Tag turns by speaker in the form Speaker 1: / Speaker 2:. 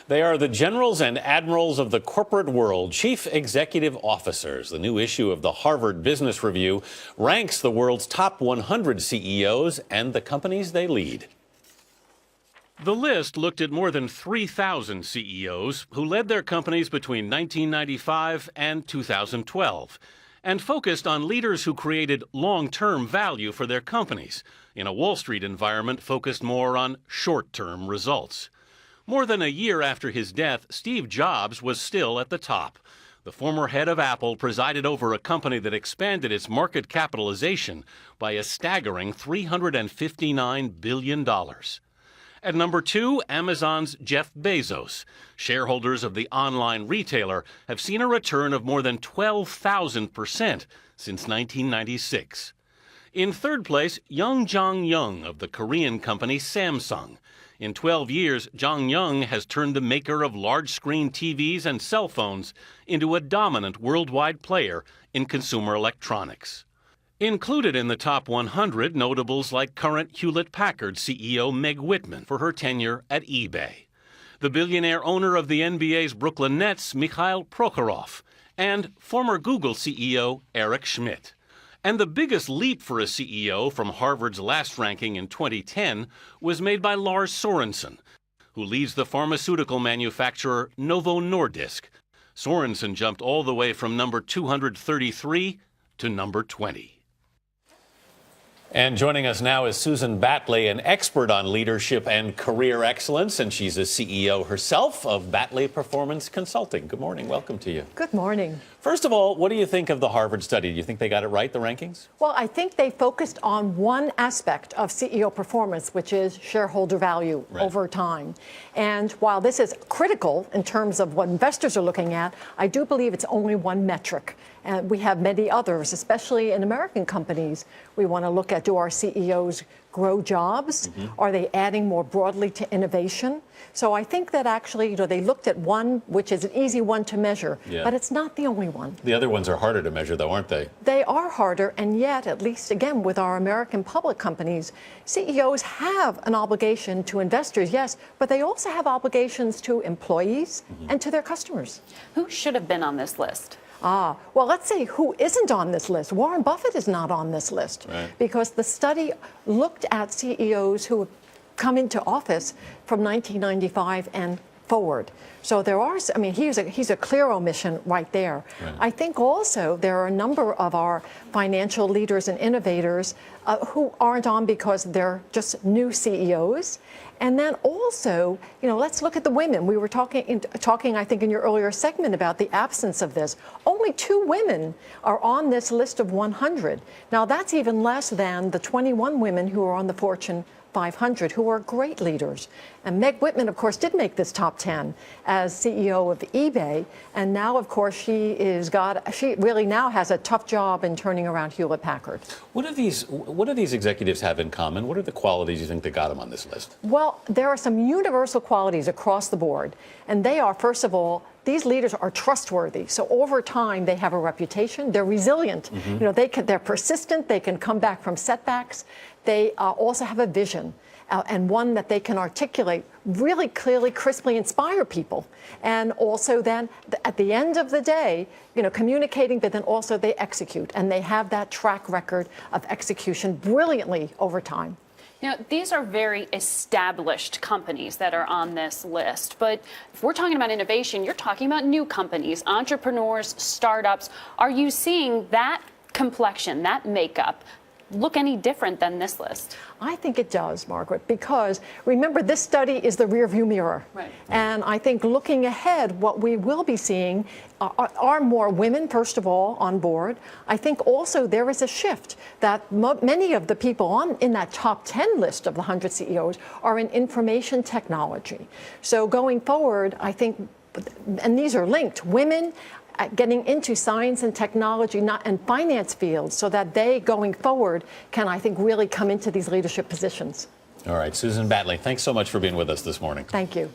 Speaker 1: They are the generals and admirals of the corporate world, chief executive officers. The new issue of the Harvard Business Review ranks the world's top 100 CEOs and the companies they lead. The list looked at more than 3,000 CEOs who led their companies between 1995 and 2012 and focused on leaders who created long-term value for their companies in a Wall Street environment focused more on short-term results. More than a year after his death, Steve Jobs was still at the top. The former head of Apple presided over a company that expanded its market capitalization by a staggering $359 billion. At number 2, Amazon's Jeff Bezos. Shareholders of the online retailer have seen a return of more than 12,000% since 1996. In third place, Young Jong-young of the Korean company Samsung. In 12 years, Jong-young has turned the maker of large-screen TVs and cell phones into a dominant worldwide player in consumer electronics. Included in the top 100 notables like current Hewlett-Packard CEO Meg Whitman for her tenure at eBay, the billionaire owner of the NBA's Brooklyn Nets Mikhail Prokhorov, and former Google CEO Eric Schmidt. And the biggest leap for a CEO from Harvard's last ranking in 2010 was made by Lars Sørensen, who leads the pharmaceutical manufacturer Novo Nordisk. Sørensen jumped all the way from number 233 to number 20. And joining us now is Susan Battley, an expert on leadership and career excellence, and she's a CEO herself of Battley Performance Consulting. Good morning. Welcome to you.
Speaker 2: Good morning.
Speaker 1: First of all, what do you think of the Harvard study? Do you think they got it right, the rankings?
Speaker 2: Well, I think they focused on one aspect of CEO performance, which is shareholder value over time. And while this is critical in terms of what investors are looking at, I do believe it's only one metric. And we have many others, especially in American companies. We want to look at, do our CEOs grow jobs? Are they adding more broadly to innovation? So I think that actually, they looked at one, which is an easy one to measure, but it's not the only one.
Speaker 1: The other ones are harder to measure, though, aren't they?
Speaker 2: They are harder, and yet, at least again, with our American public companies, CEOs have an obligation to investors, yes, but they also have obligations to employees and to their customers.
Speaker 3: Who should have been on this list?
Speaker 2: Well, let's say who isn't on this list. Warren Buffett is not on this list because the study looked at CEOs who have come into office from 1995 and forward. So there are, I mean, he's a clear omission right there. I think also there are a number of our financial leaders and innovators who aren't on because they're just new CEOs. And then also, let's look at the women. We were talking, I think, in your earlier segment about the absence of this. Only 2 women are on this list of 100. Now, that's even less than the 21 women who are on the Fortune 500, who are great leaders. And Meg Whitman, of course, did make this top 10 as CEO of eBay. And now, of course, she really now has a tough job in turning around Hewlett-Packard.
Speaker 1: What do these executives have in common? What are the qualities you think that got them on this list?
Speaker 2: Well, there are some universal qualities across the board. And they are, first of all, these leaders are trustworthy. So over time, they have a reputation. They're resilient. They're persistent. They can come back from setbacks. They also have a vision and one that they can articulate really clearly, crisply, inspire people. And also then, at the end of the day, communicating, but then also they execute. And they have that track record of execution brilliantly over time.
Speaker 3: These are very established companies that are on this list. But if we're talking about innovation, you're talking about new companies, entrepreneurs, startups. Are you seeing that complexion, that makeup, look any different than this list?
Speaker 2: I think it does, Margaret, because remember, this study is the rearview mirror. And I think looking ahead, what we will be seeing are more women, first of all, on board. I think also there is a shift that many of the people in that top 10 list of the 100 CEOs are in information technology. So going forward, I think, and these are linked, women getting into science and technology and finance fields so that they, going forward, can, I think, really come into these leadership positions.
Speaker 1: All right, Susan Battley, thanks so much for being with us this morning.
Speaker 2: Thank you.